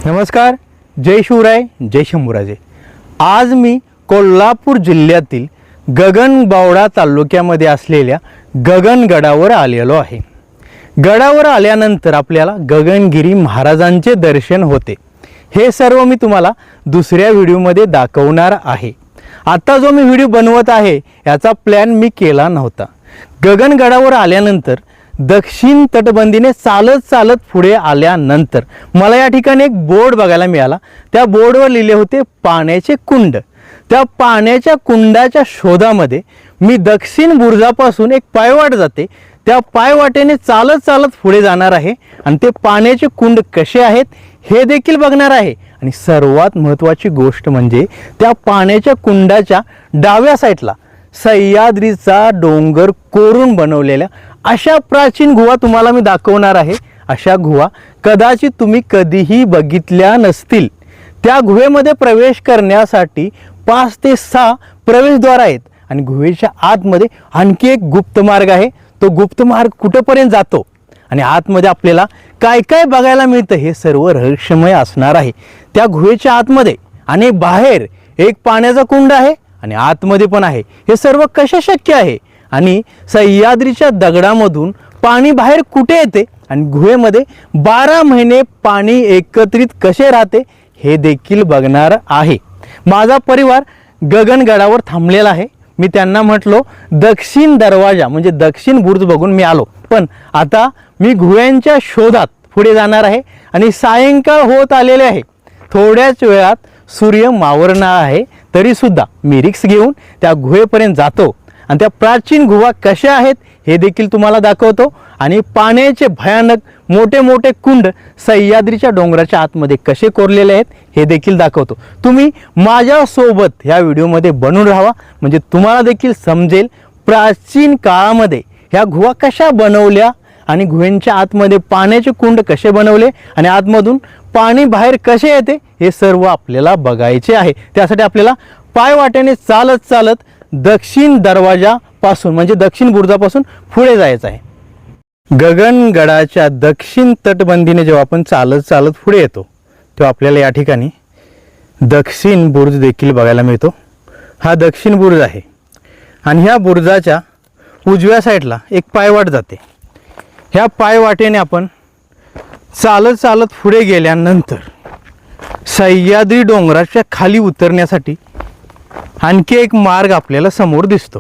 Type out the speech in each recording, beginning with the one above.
नमस्कार, जय शिवराय, जय शंभूराजे। आज मी कोल्हापूर जिल्ह्यातील गगनबावडा तालुक्यामध्ये असलेल्या गगनगडावर आलेलो आहे। गडावर आल्यानंतर आपल्याला गगनगिरी महाराजांचे दर्शन होते। हे सर्व मी तुम्हाला दुसऱ्या व्हिडिओमध्ये दाखवणार आहे। आता जो मी व्हिडिओ बनवत आहे याचा प्लॅन मी केला नव्हता। गगनगडावर आल्यानंतर दक्षिण तटबंदीने चालत चालत पुढे आल्यानंतर मला या ठिकाणी एक बोर्ड बघायला मिळाला। त्या बोर्डवर लिहिले होते पाण्याचे कुंड। त्या पाण्याच्या कुंडाच्या शोधामध्ये मी दक्षिण बुरुजापासून एक पायवाट जाते, त्या पायवाटेने चालत चालत पुढे जाणार आहे आणि ते पाण्याचे कुंड कसे आहेत हे देखील बघणार आहे। आणि सर्वात महत्त्वाची गोष्ट म्हणजे त्या पाण्याच्या कुंडाच्या डाव्या साईडला सह्याद्रीचा डोंगर कोरून बनवलेल्या अशा प्राचीन गुहा तुम्हाला मी दाखवणार आहे। अशा गुहा कदाचित तुम्ही कधीही बघितल्या नसतील। त्या गुहेमध्ये प्रवेश करण्यासाठी 5 ते 6 प्रवेशद्वार आहेत आणि गुहेच्या आतमध्ये आणखी एक गुप्त मार्ग आहे। तो गुप्त मार्ग कुठेपर्यंत जातो आणि आतमध्ये आपल्याला काय काय बघायला मिळतं हे सर्व रहस्यमय असणार आहे। त्या गुहेच्या आतमध्ये आणि बाहेर एक पाण्याचा कुंड आहे आणि आतमध्ये पण आहे। हे सर्व कसे शक्य आहे आणि सह्याद्रीच्या दगडामधून पाणी बाहेर कुठे येते आणि गुहेमध्ये 12 महिने पाणी एकत्रित कसे राहते हे देखील बघणार आहे। माझा परिवार गगनगडावर थांबलेला आहे। मी त्यांना म्हटलो दक्षिण दरवाजा म्हणजे दक्षिण बुरुज बघून मी आलो, पण आता मी गुहेच्या शोधात पुढे जाणार आहे आणि सायंकाळ होत आलेले आहे। थोड्याच वेळात सूर्य मावळणार आहे, तरी सुद्धा मी रिक्स घेऊन त्या गुहेपर्यंत जातो आणि त्या प्राचीन गुहा कशा आहेत हे देखील तुम्हाला दाखवतो आणि पाण्याचे भयानक मोठे मोठे कुंड सह्याद्रीच्या डोंगराच्या आतमध्ये कसे कोरलेले आहेत हे देखील दाखवतो। तुम्ही माझ्यासोबत ह्या व्हिडिओमध्ये बनून राहा, म्हणजे तुम्हाला देखील समजेल प्राचीन काळामध्ये ह्या गुहा कशा बनवल्या आणि गुहेच्या आतमध्ये पाण्याचे कुंड कसे बनवले आणि आतमधून पाणी बाहेर कसे येते हे सर्व आपल्याला बघायचे आहे। त्यासाठी आपल्याला पायवाटेने चालत चालत दक्षिण दरवाजापासून म्हणजे दक्षिण बुरुजापासून पुढे जायचं आहे। गगनगडाच्या दक्षिण तटबंदीने जेव्हा आपण चालत चालत पुढे येतो तेव्हा आपल्याला या ठिकाणी दक्षिण बुरुज देखील बघायला मिळतो। हा दक्षिण बुरुज आहे आणि ह्या बुरुजाच्या उजव्या साईडला एक पायवाट जाते। ह्या पायवाटेने आपण चालत चालत पुढे गेल्यानंतर सह्याद्री डोंगराच्या खाली उतरण्यासाठी आणखी एक मार्ग आपल्याला समोर दिसतो।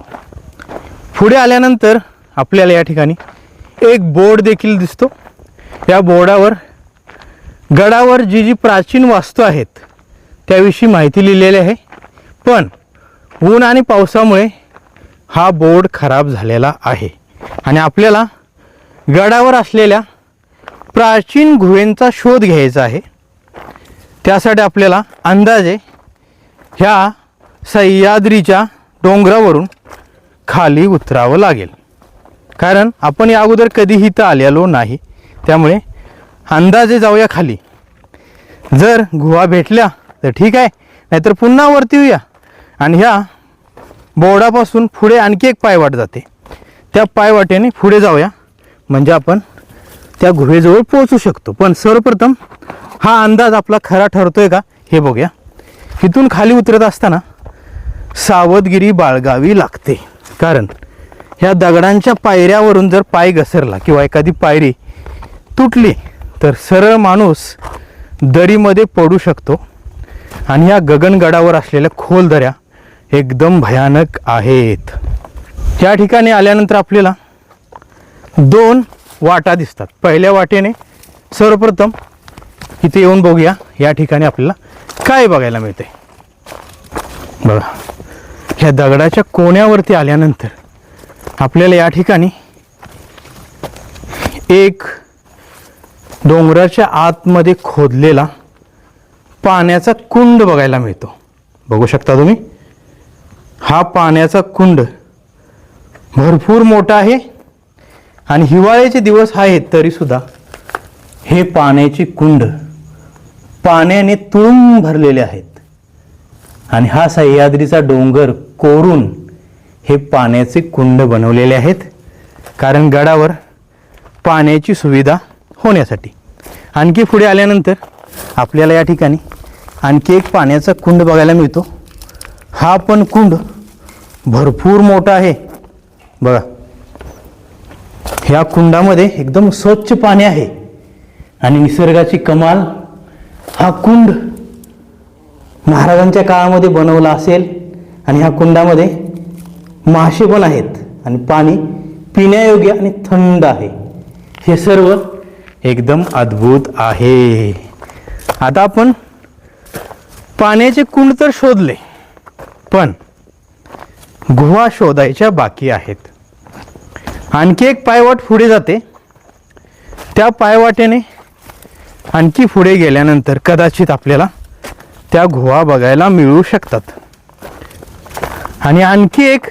पुढे आल्यानंतर आपल्याला या ठिकाणी एक बोर्ड देखील दिसतो। या बोर्डावर गडावर जी प्राचीन वास्तू आहेत त्याविषयी माहिती लिहिलेली आहे, पण ऊन आणि पावसामुळे हा बोर्ड खराब झालेला आहे आणि आपल्याला गडावर असलेल्या प्राचीन गुहेंचा शोध घ्यायचा आहे। त्यासाठी आपल्याला अंदाजे ह्या सह्याद्रीच्या डोंगरावरून खाली उतरावं लागेल, कारण आपण या अगोदर कधीही इथं आलेलो नाही। त्यामुळे अंदाजे जाऊया खाली। जर गुहा भेटल्या तर ठीक आहे, नाहीतर पुन्हा वरती येऊया आणि ह्या बोर्डापासून पुढे आणखी एक पायवाट जाते, त्या पायवाटेने पुढे जाऊया म्हणजे आपण त्या गुहेजवळ पोहोचू शकतो। पण सर्वप्रथम हा अंदाज आपला खरा ठरतोय का हे बघूया। इथून खाली उतरत असताना सावधगिरी बाळगावी लागते, कारण ह्या दगडांच्या पायऱ्यावरून जर पाय घसरला किंवा एखादी पायरी तुटली तर सरळ माणूस दरीमध्ये पडू शकतो आणि ह्या गगनगडावर असलेल्या खोल दऱ्या एकदम भयानक आहेत। या ठिकाणी आल्यानंतर आपल्याला 2 वाटा दिसतात। पहिल्या वाटेने सर्वप्रथम इथे येऊन बघूया या ठिकाणी आपल्याला काय बघायला मिळते। बघा, ह्या दगडाच्या कोण्यावरती आल्यानंतर आपल्याला या ठिकाणी एक डोंगराच्या आतमध्ये खोदलेला पाण्याचा कुंड बघायला मिळतो। बघू शकता तुम्ही, हा पाण्याचा कुंड भरपूर मोठा आहे आणि हिवाळ्याचे दिवस आहेत तरी सुद्धा हे पाण्याची कुंड पाण्याने तुळून भरलेले आहेत आणि हा सह्याद्रीचा डोंगर कोरून हे पाण्याचे कुंड बनवलेले आहेत, कारण गडावर पाण्याची सुविधा होण्यासाठी। आणखी पुढे आल्यानंतर आपल्याला या ठिकाणी आणखी एक पाण्याचा कुंड बघायला मिळतो. हा पण कुंड भरपूर मोठा आहे बघा. ह्या कुंडामध्ये एकदम स्वच्छ पाणी आहे आणि निसर्गाची कमाल. हा कुंड महाराजांच्या काळामध्ये बनवला असेल आणि ह्या कुंडामध्ये मासे पण आहेत आणि पाणी पिण्यायोग्य आणि थंड आहे. हे सर्व एकदम अद्भुत आहे. आता आपण पाण्याचे कुंड तर शोधले, पण गुहा शोधायच्या बाकी आहेत. आणखी एक पायवाट पुढे जाते. त्या पायवाटेने आणखी पुढे गेल्यानंतर कदाचित आपल्याला त्या गुहा बघायला मिळू शकतात. आणि आणखी एक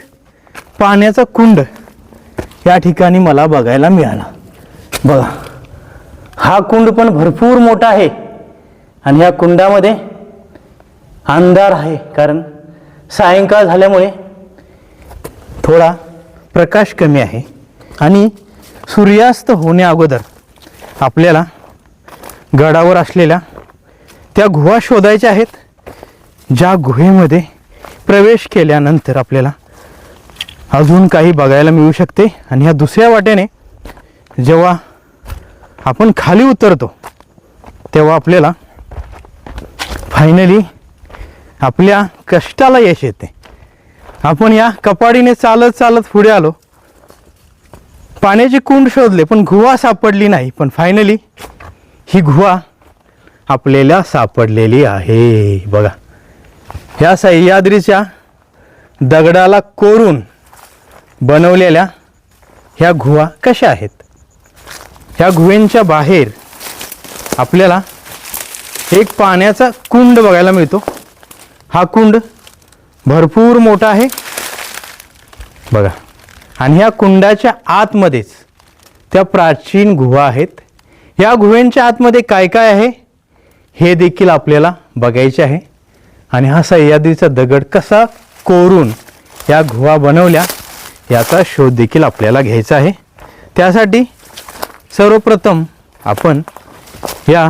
पाण्याचा कुंड या ठिकाणी मला बघायला मिळाला बघा. हा कुंड पण भरपूर मोठा आहे आणि या कुंडामध्ये अंधार आहे, कारण सायंकाळ झाल्यामुळे थोडा प्रकाश कमी आहे आणि सूर्यास्त होण्या अगोदर आपल्याला गडावर असलेल्या त्या गुहा शोधायच्या आहेत, ज्या गुहेमध्ये प्रवेश केल्यानंतर आपल्याला अजून काही बघायला मिळू शकते. आणि ह्या दुसऱ्या वाटेने जेव्हा आपण खाली उतरतो तेव्हा आपल्याला फायनली आपल्या कष्टाला यश येते. आपण या कपाडीने चालत चालत पुढे आलो, पाण्याचे कुंड शोधले पण गुहा सापडली नाही. पण फायनली ही गुहा आपल्याला सापडलेली आहे बघा. ह्या सह्याद्रीच्या दगडाला कोरून बनवलेल्या ह्या गुहा कशा आहेत. ह्या गुहेंच्या बाहेर आपल्याला एक पाण्याचा कुंड बघायला मिळतो. हा कुंड भरपूर मोठा आहे बघा. आणि ह्या कुंडाच्या आतमध्येच त्या प्राचीन गुहा आहेत. या गुहेंच्या आतमध्ये काय काय आहे हे देखील आपल्याला बघायचे आहे. आणि हा सह्याद्रीचा दगड कसा कोरून या गुहा बनवल्या याचा शोध देखील आपल्याला घ्यायचा आहे. त्यासाठी सर्वप्रथम आपण या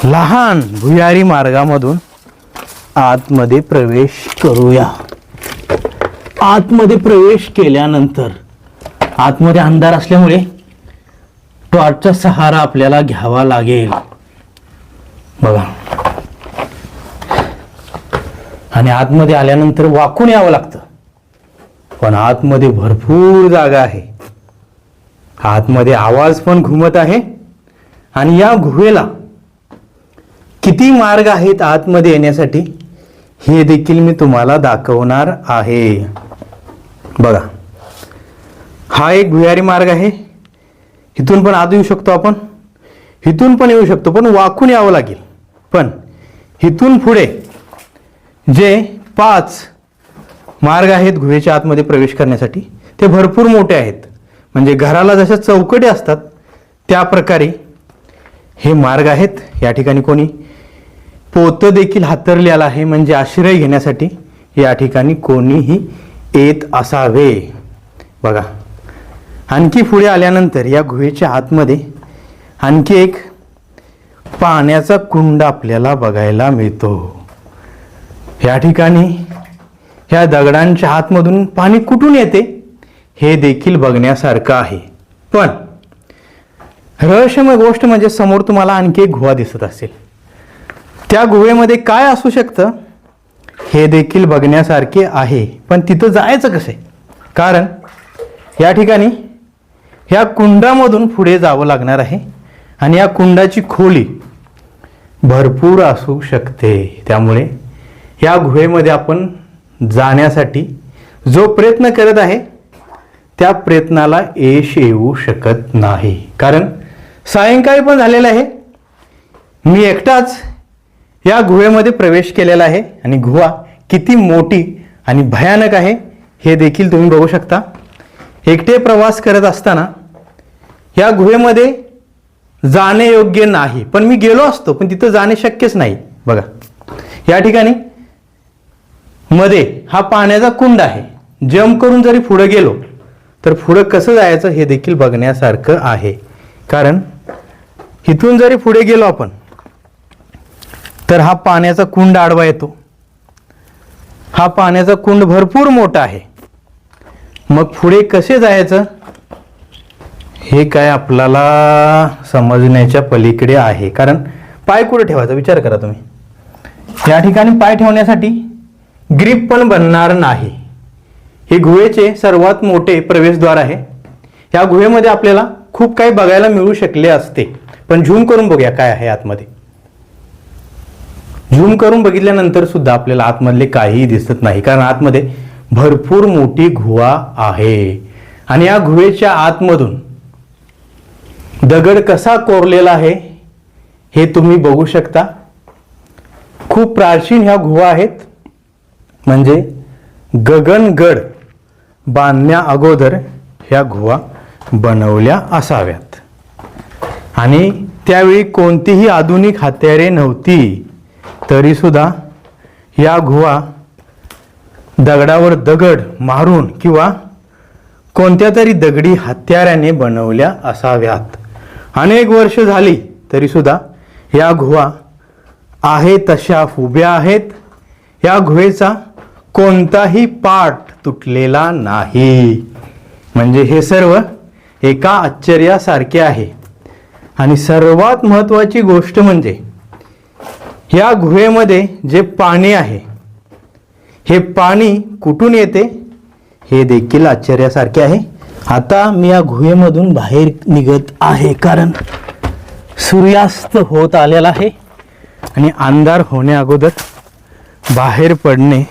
लहान भुयारी मार्गामधून आतमध्ये प्रवेश करूया. आतमध्ये प्रवेश केल्यानंतर आतमध्ये अंधार असल्यामुळे टॉर्चचा सहारा आपल्याला घ्यावा लागेल बघा. आणि आतमध्ये आल्यानंतर वाकून यावं लागतं, पण आतमध्ये भरपूर जागा आहे. आतमध्ये आवाज पण घुमत आहे. आणि या गुहेला किती मार्ग आहेत आतमध्ये येण्यासाठी हे देखील मी तुम्हाला दाखवणार आहे बघा. हा एक भुयारी मार्ग आहे. इथून पण आत येऊ शकतो आपण, इथून पण येऊ शकतो, पण वाकून यावं लागेल. पण इथून पुढे जे 5 मार्ग आहेत गुहेच्या आतमध्ये प्रवेश करण्यासाठी ते भरपूर मोठे आहेत. म्हणजे घराला जशा चौकटी असतात त्या प्रकारे हे मार्ग आहेत. या ठिकाणी कोणी पोतं देखील हातरलेलं आहे, म्हणजे आश्रय घेण्यासाठी या ठिकाणी कोणीही येत असावे बघा. आणखी पुढे आल्यानंतर या गुहेच्या आतमध्ये आणखी एक पाण्याचा कुंड आपल्याला बघायला मिळतो. या ठिकाणी ह्या दगडांच्या आतमधून पाणी कुठून येते हे देखील बघण्यासारखं आहे. पण रहस्यमय गोष्ट म्हणजे समोर तुम्हाला आणखी एक गुहा दिसत असेल. त्या गुहेमध्ये काय असू शकतं हे देखील बघण्यासारखे आहे. पण तिथं जायचं कसं आहे, कारण या ठिकाणी ह्या कुंडामधून पुढे जावं लागणार आहे. आणि या कुंडाची खोली भरपूर असू शकते. त्यामुळे या गुहेमध्ये आपण जाण्यासाठी जो प्रयत्न करत आहे त्या प्रयत्नाला यश येऊ शकत नाही, कारण सायंकाळी पण झालेलं आहे. मी एकटाच या गुहेमध्ये प्रवेश केलेला आहे आणि गुहा किती मोठी आणि भयानक आहे हे देखील तुम्ही बघू शकता. एकटे प्रवास करत असताना या गुहेमध्ये जाणे योग्य नाही, पण मी गेलो असतो, पण तिथं जाणे शक्यच नाही बघा. या ठिकाणी मध्ये हा पाण्याचा कुंड आहे. जंप करून जरी पुढे गेलो तर पुढं कसं जायचं हे देखील बघण्यासारखं आहे. कारण इथून जरी पुढे गेलो आपण तर हा पाण्याचा कुंड आडवा येतो. हा पाण्याचा कुंड भरपूर मोठा आहे. मग पुढे कसे जायचं हे काय आपल्याला समजण्याच्या पलीकडे आहे. कारण पाय कुठे ठेवायचा विचार करा तुम्ही. या ठिकाणी पाय ठेवण्यासाठी ग्रीप पण बनणार नाही. हे गुहेचे सर्वात मोठे प्रवेशद्वार आहे. या गुहेमध्ये आपल्याला खूप काही बघायला मिळू शकले असते, पण झूम करून बघूया काय आहे आतमध्ये. झूम करून बघितल्यानंतर सुद्धा आपल्याला आतमधले काहीही दिसत नाही, कारण आतमध्ये भरपूर मोठी गुहा आहे. आणि या गुहेच्या आतमधून दगड कसा कोरलेला आहे हे तुम्ही बघू शकता. खूप प्राचीन ह्या गुहा आहेत. म्हणजे गगनगड बांधण्या अगोदर ह्या गुहा बनवल्या असाव्यात. आणि त्यावेळी कोणतीही आधुनिक हत्यारे नव्हती, तरी सुद्धा या गुहा दगडावर दगड मारून किंवा कोणत्या तरी दगडी हत्याराने बनवल्या असाव्यात. अनेक वर्ष झाली तरी सुद्धा या गुहा आहे तशा उभ्या आहेत. या गुहेचा कोणताही पाठ तुटलेला नाही. म्हणजे हे सर्व एका आश्चर्यासारखे आहे. आणि सर्वात महत्त्वाची गोष्ट म्हणजे या गुहेमध्ये जे पाणी आहे, हे पाणी कुठून येते हे देखील आश्चर्यासारखे आहे. आता मी या गुहेमधून बाहेर निघत आहे, कारण सूर्यास्त होत आलेला आहे आणि अंधार होण्या अगोदर बाहेर पडणे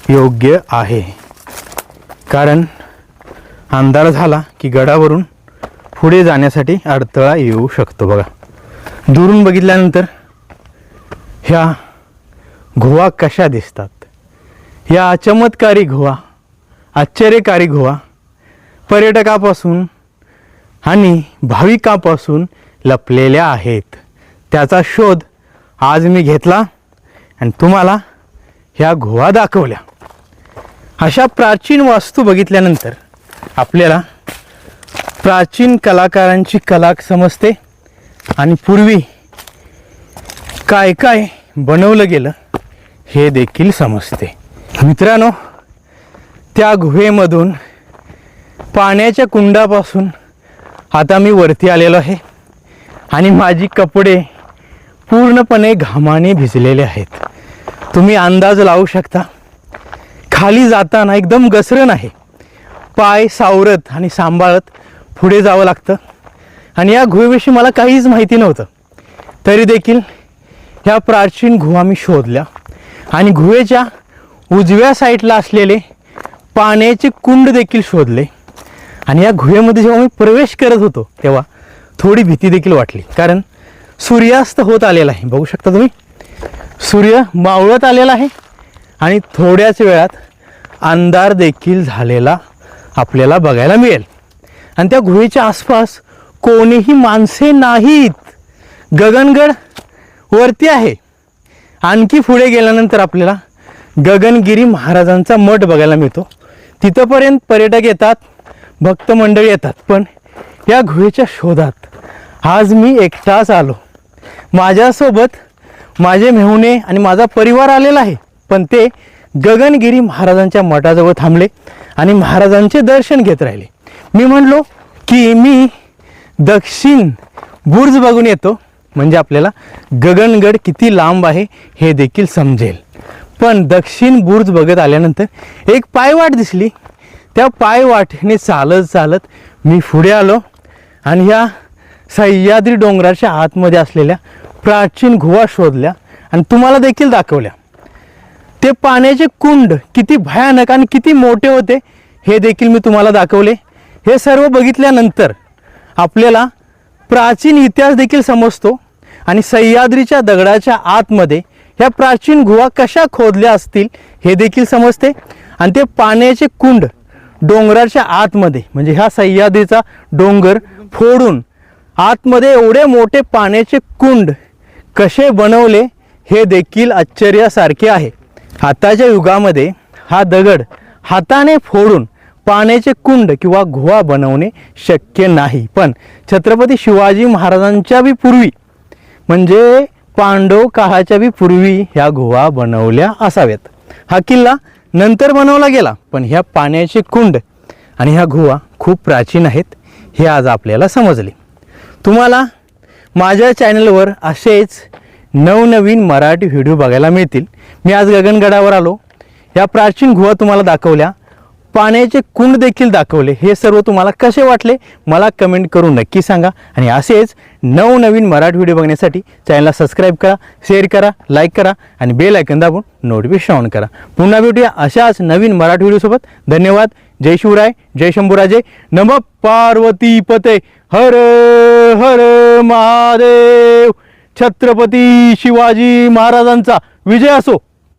योग्य आहे. कारण अंधार झाला की गडावरून पुढे जाण्यासाठी अडथळा येऊ शकतो. बघा, दुरून बघितल्यानंतर ह्या गुहा कशा दिसतात. या चमत्कारी गुहा, आश्चर्यकारी गुहा पर्यटकापासून आणि भाविकापासून लपलेल्या आहेत. त्याचा शोध आज मी घेतला आणि तुम्हाला ह्या गुहा दाखवल्या. अशा प्राचीन वास्तू बघितल्यानंतर आपल्याला प्राचीन कलाकारांची कला समजते आणि पूर्वी काय काय बनवलं गेलं हे देखील समजते. मित्रांनो, त्या गुहेमधून पाण्याच्या कुंडापासून आता मी वरती आलेलो आहे आणि माझी कपडे पूर्णपणे घामाने भिजलेले आहेत. तुम्ही अंदाज लावू शकता. खाली जाताना एकदम घसरण आहे. पाय सावरत आणि सांभाळत पुढे जावं लागतं. आणि या गुहेविषयी मला काहीच माहिती नव्हतं, तरी देखील ह्या प्राचीन गुहा मी शोधल्या आणि गुहेच्या उजव्या साईडला असलेले पाण्याचे कुंड देखील शोधले. आणि या गुहेमध्ये जेव्हा मी प्रवेश करत होतो तेव्हा थोडी भीती देखील वाटली, कारण सूर्यास्त होत आलेला आहे. बघू शकता तुम्ही, सूर्य मावळत आलेला आहे आणि थोड्याच वेळात अंधार देखील झालेला आपल्याला बघायला मिळेल. आणि त्या गुहेच्या आसपास कोणीही माणसे नाहीत. गगनगड वरती आहे. आणखी पुढे गेल्यानंतर आपल्याला गगनगिरी महाराजांचा मठ बघायला मिळतो. तिथंपर्यंत पर्यटक येतात, भक्त मंडळी येतात. पण या गुहेच्या शोधात आज मी एकटाच आलो. माझ्यासोबत माझे मेहुणे आणि माझा परिवार आलेला आहे, पण ते गगनगिरी महाराजांच्या मठाजवळ थांबले आणि महाराजांचे दर्शन घेत राहिले. मी म्हणलो की मी दक्षिण बुर्ज बघून येतो, म्हणजे आपल्याला गगनगड किती लांब आहे हे देखील समजेल. पण दक्षिण बुर्ज बघत आल्यानंतर एक पायवाट दिसली. त्या पायवाटेने चालत चालत मी पुढे आलो आणि ह्या सह्याद्री डोंगराच्या आतमध्ये असलेल्या प्राचीन गुहा शोधल्या आणि तुम्हाला देखील दाखवल्या. ते पाण्याचे कुंड किती भयानक आणि किती मोठे होते हे देखील मी तुम्हाला दाखवले. हे सर्व बघितल्यानंतर आपल्याला प्राचीन इतिहास देखील समजतो आणि सह्याद्रीच्या दगडाच्या आतमध्ये ह्या प्राचीन गुहा कशा खोदल्या असतील हे देखील समजते. आणि ते पाण्याचे कुंड डोंगराच्या आतमध्ये, म्हणजे ह्या सह्याद्रीचा डोंगर फोडून आतमध्ये एवढे मोठे पाण्याचे कुंड कसे बनवले हे देखील आश्चर्यासारखे आहे. आताच्या युगामध्ये हा दगड हाताने फोडून पाण्याचे कुंड किंवा गुहा बनवणे शक्य नाही. पण छत्रपती शिवाजी महाराजांच्या बी पूर्वी, म्हणजे पांडव काळाच्या बी पूर्वी ह्या गुहा बनवल्या असाव्यात. हा किल्ला नंतर बनवला गेला, पण ह्या पाण्याचे कुंड आणि ह्या गुहा खूप प्राचीन आहेत हे आज आपल्याला समजले. तुम्हाला माझ्या चॅनलवर असेच नवनवीन मराठी व्हिडिओ बघायला मिळतील. मी आज गगनगडावर आलो, या प्राचीन गुहा तुम्हाला दाखवल्या, पाण्याचे कुंड देखील दाखवले. हे सर्व तुम्हाला कसे वाटले मला कमेंट करून नक्की सांगा. आणि असेच नवनवीन मराठी व्हिडिओ बघण्यासाठी चॅनलला सबस्क्राईब करा, शेअर करा, लाईक करा आणि बेल आयकॉन दाबून नोटिफिकेशन ऑन करा. पुन्हा भेटूया अशाच नवीन मराठी व्हिडिओसोबत. धन्यवाद. जय शिवराय, जय शंभूराजे, नमः पार्वती पते, हर हर महादेव. छत्रपती शिवाजी महाराजांचा विजय असो.